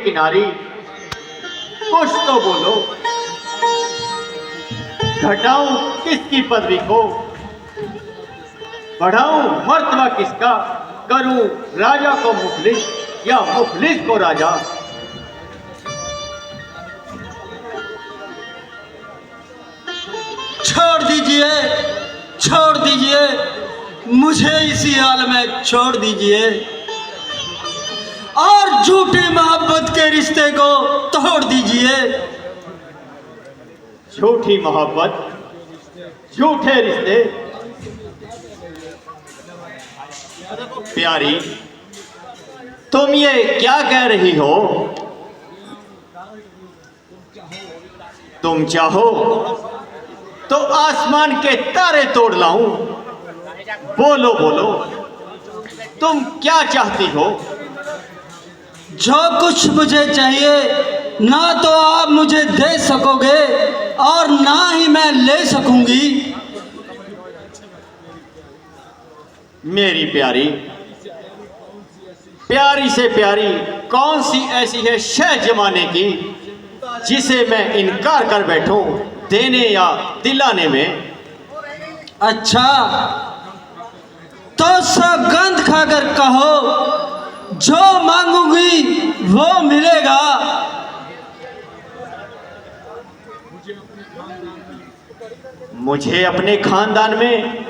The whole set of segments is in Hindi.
किनारी, कुछ तो बोलो। घटाऊं किसकी पदवी को, बढ़ाऊं मर्तबा किसका, करूं राजा को मुखलिस या मुखलिस को राजा। छोड़ दीजिए, छोड़ दीजिए, मुझे इसी हाल में छोड़ दीजिए और झूठी मोहब्बत के रिश्ते को तोड़ दीजिए। झूठी मोहब्बत, झूठे रिश्ते। प्यारी, तुम ये क्या कह रही हो? तुम चाहो तो आसमान के तारे तोड़ लाऊं। बोलो बोलो, तुम क्या चाहती हो? जो कुछ मुझे चाहिए ना तो आप मुझे दे सकोगे और ना ही मैं ले सकूंगी। मेरी प्यारी, प्यारी से प्यारी कौन सी ऐसी है शय जमाने की जिसे मैं इनकार कर बैठूं देने या दिलाने में? अच्छा, तो सौगंध खाकर कहो, जो मांगूंगी वो मिलेगा। मुझे अपने खानदान में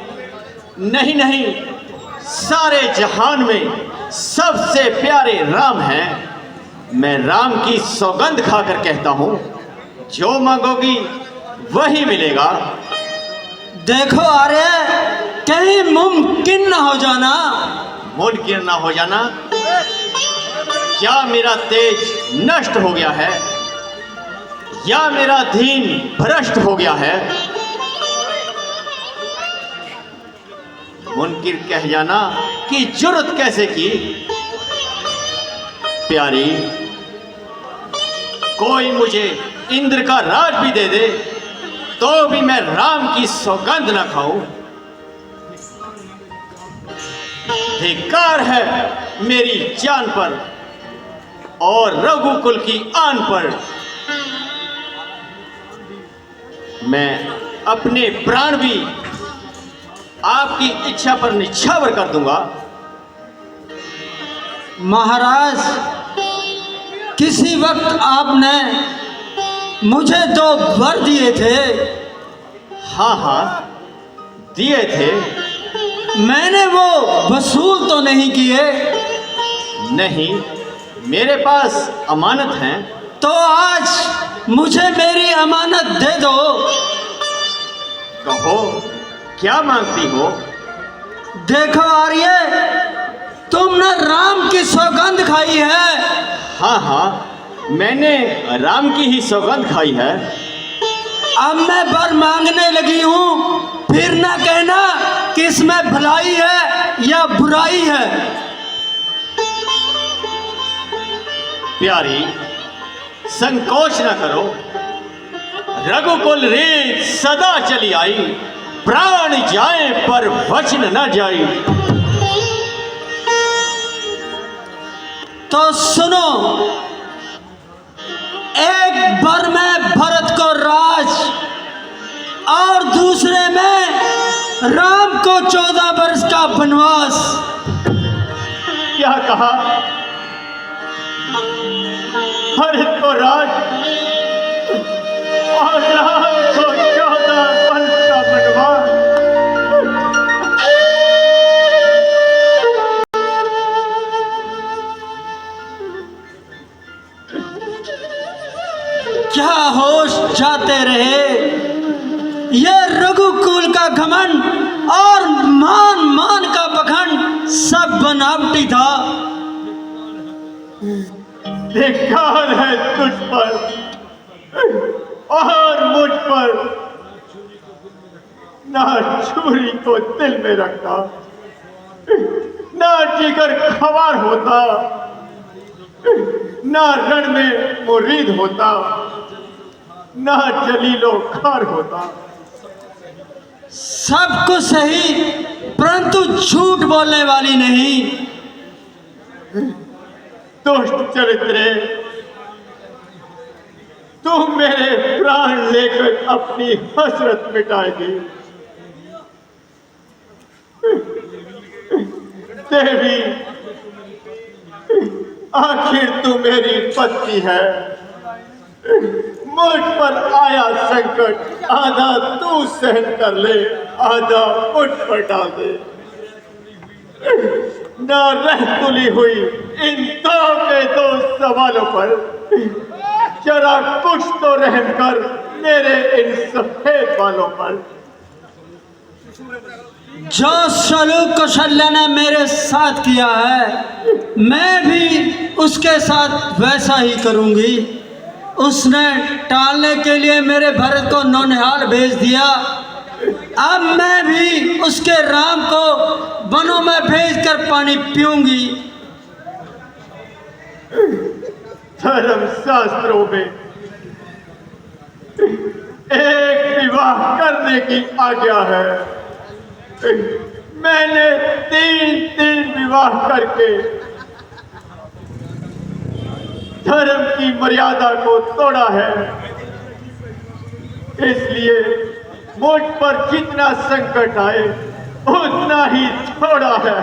नहीं नहीं, सारे जहान में सबसे प्यारे राम हैं। मैं राम की सौगंध खाकर कहता हूं, जो मांगोगी वही मिलेगा। देखो आर्य, कहीं मुमकिन न हो जाना। मुमकिन ना हो जाना? क्या मेरा तेज नष्ट हो गया है या मेरा धीन भ्रष्ट हो गया है? मुनकिर कह जाना कि जुर्रत कैसे की? प्यारी, कोई मुझे इंद्र का राज भी दे दे तो भी मैं राम की सौगंध न खाऊं। धिक्कार है मेरी जान पर और रघुकुल की आन पर। मैं अपने प्राण भी आपकी इच्छा पर निछावर कर दूंगा। महाराज, किसी वक्त आपने मुझे 2 वर दिए थे। हाँ हाँ, दिए थे। मैंने वो वसूल तो नहीं किए। नहीं, मेरे पास अमानत है। तो आज मुझे मेरी अमानत दे दो। कहो, क्या मांगती हो? देखो आर्य, तुमने राम की सौगंध खाई है। हाँ हाँ, मैंने राम की ही सौगंध खाई है। अब मैं वर मांगने लगी हूँ, फिर ना कहना कि इसमें भलाई है या बुराई है। प्यारी, संकोच न करो। रघुकुल रीत सदा चली आई, प्राण जाए पर वचन न जाई। तो सुनो, एक वर में भरत को राज और दूसरे में राम को 14 वर्ष का वनवास। क्या कहा? भरत को राज और राम को 14 वर्ष का वनवास। क्या होश जाते रहे। ये रघुकुल का घमंड और मान मान का पखंड सब बनावटी था। धिक्कार है तुझ पर और मुझ पर। ना छुरी को दिल में रखता, ना जिगर खवार होता, ना रण में मुरीद होता, ना जलीलो खार होता। सब कुछ सही, परंतु झूठ बोलने वाली नहीं। दुष्ट चरित्रे, तू मेरे प्राण लेकर अपनी हसरत मिटाएगी। देवी, आखिर तू मेरी पत्नी है। मुझ पर आया संकट आधा तू सहन कर ले, आधा मुझ पर डाल दे। न रह तुली हुई इन दो के दो सवालों पर जरा कुछ तो रहम कर मेरे इन सफेद बालों पर। जो सलूक कौशल्या ने मेरे साथ किया है मैं भी उसके साथ वैसा ही करूंगी। उसने टालने के लिए मेरे भरत को नौनिहाल भेज दिया, अब मैं भी उसके राम को वनों में भेजकर पानी पीऊंगी। धर्म शास्त्रों में एक विवाह करने की आज्ञा है। मैंने तीन विवाह करके धर्म की मर्यादा को तोड़ा है, इसलिए मुझ पर जितना संकट आए उतना ही थोड़ा है।